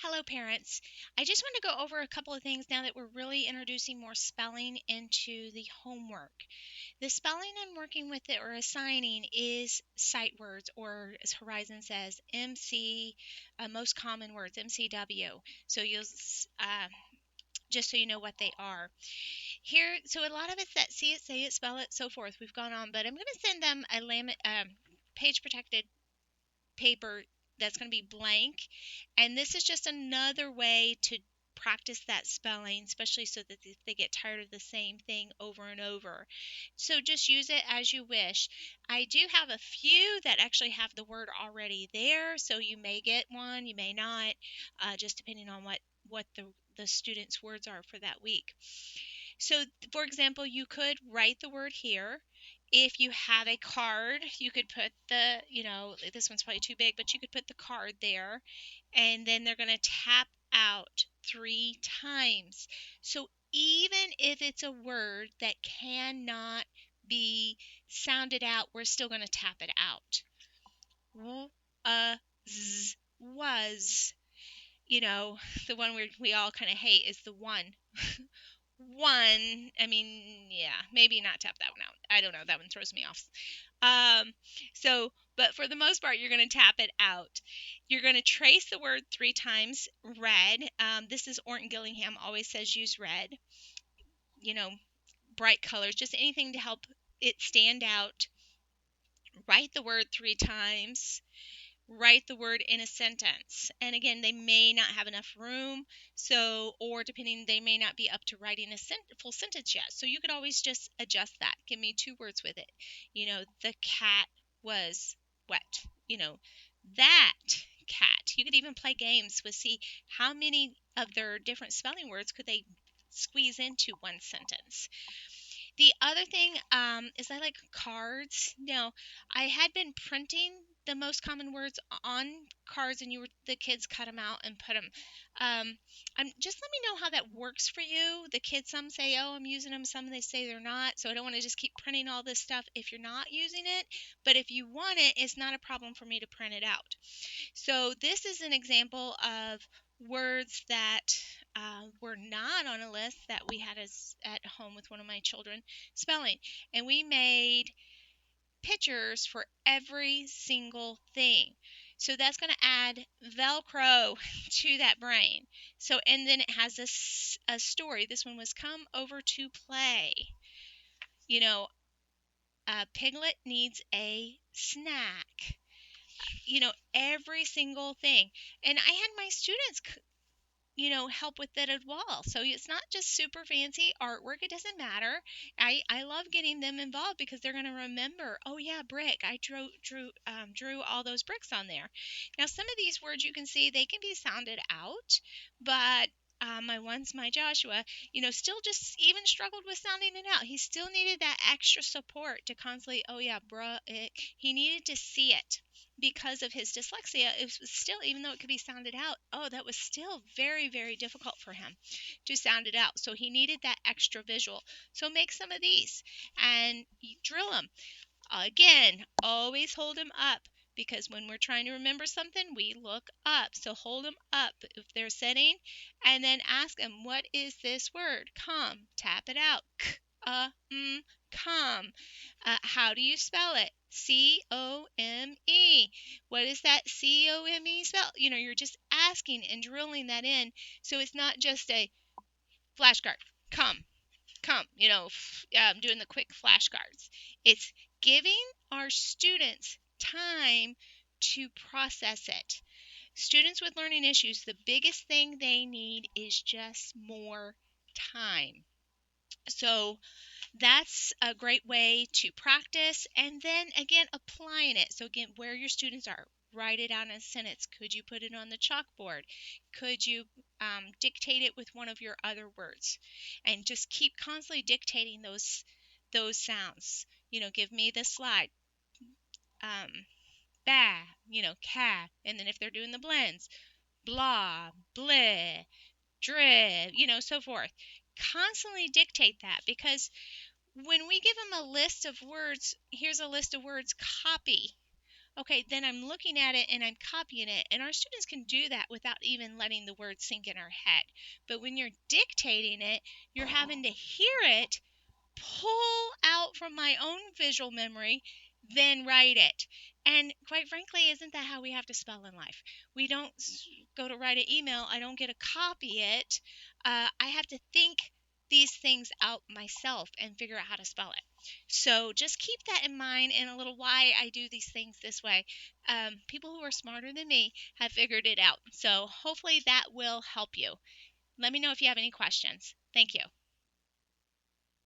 Hello, parents. I just want to go over a couple of things now that we're really introducing more spelling into the homework. The spelling I'm working with it or assigning is sight words, or as Horizon says, MC, most common words, MCW. So you'll just so you know what they are. Here, so a lot of it's that see it, say it, spell it, so forth. We've gone on, but I'm going to send them a page protected paper that's going to be blank. And this is just another way to practice that spelling, especially so that they get tired of the same thing over and over. So just use it as you wish. I do have a few that actually have the word already there, so you may get one, you may not, just depending on what the student's words are for that week. So, for example, you could write the word here. If you have a card, you could put this one's probably too big, but you could put the card there, and then they're going to tap out 3 times. So, even if it's a word that cannot be sounded out, we're still going to tap it out. Was. The one we all kind of hate is the one. One, I mean, yeah, maybe not tap that one out. I don't know. That one throws me off. Um, but for the most part, you're going to tap it out. You're going to trace the word 3 times. Red. This is Orton Gillingham always says use red. Bright colors, just anything to help it stand out. Write the word 3 times. Write the word in a sentence. And again, they may not have enough room, or depending, they may not be up to writing a full sentence yet. So you could always just adjust that. Give me 2 words with it. The cat was wet. That cat. You could even play games with see how many of their different spelling words could they squeeze into one sentence. The other thing is I like cards. Now, I had been printing the most common words on cards, and the kids cut them out and put them. Just let me know how that works for you. The kids, some say, "Oh, I'm using them." Some they say they're not. So I don't want to just keep printing all this stuff if you're not using it. But if you want it, it's not a problem for me to print it out. So this is an example of words that were not on a list that we had at home with one of my children spelling. And we made pictures for every single thing. So that's going to add Velcro to that brain. And then it has a story. This one was come over to play. Piglet needs a snack. Every single thing. And I had my students help with that as well. So it's not just super fancy artwork. It doesn't matter. I love getting them involved because they're going to remember, oh yeah, brick. I drew all those bricks on there. Now some of these words you can see they can be sounded out, but my Joshua, still just even struggled with sounding it out. He still needed that extra support to constantly, oh yeah, bruh, he needed to see it because of his dyslexia. It was still, even though it could be sounded out, that was still very, very difficult for him to sound it out. So he needed that extra visual. So make some of these and drill them. Again, always hold them up because when we're trying to remember something, we look up. So hold them up if they're sitting and then ask them, what is this word? Come. Tap it out. Come. How do you spell it? C-O-M-E. What is that C-O-M-E spell? You're just asking and drilling that in. So it's not just a flashcard. Come, doing the quick flashcards. It's giving our students time to process it. Students with learning issues, the biggest thing they need is just more time. So that's a great way to practice, and then again applying it. So again, where your students are, write it out in a sentence. Could you put it on the chalkboard? Could you dictate it with one of your other words? And just keep constantly dictating those sounds. Give me the slide. Ba, cat. And then if they're doing the blends, blah, bleh, drib, so forth. Constantly dictate that because when we give them a list of words, here's a list of words, copy. Okay, then I'm looking at it and I'm copying it. And our students can do that without even letting the words sink in our head. But when you're dictating it, you're having to hear it, pull out from my own visual memory, then write it. And quite frankly, isn't that how we have to spell in life? We don't go to write an email, I don't get to copy it. I have to think these things out myself and figure out how to spell it. So just keep that in mind, and a little why I do these things this way. People who are smarter than me have figured it out. So hopefully that will help you. Let me know if you have any questions. Thank you.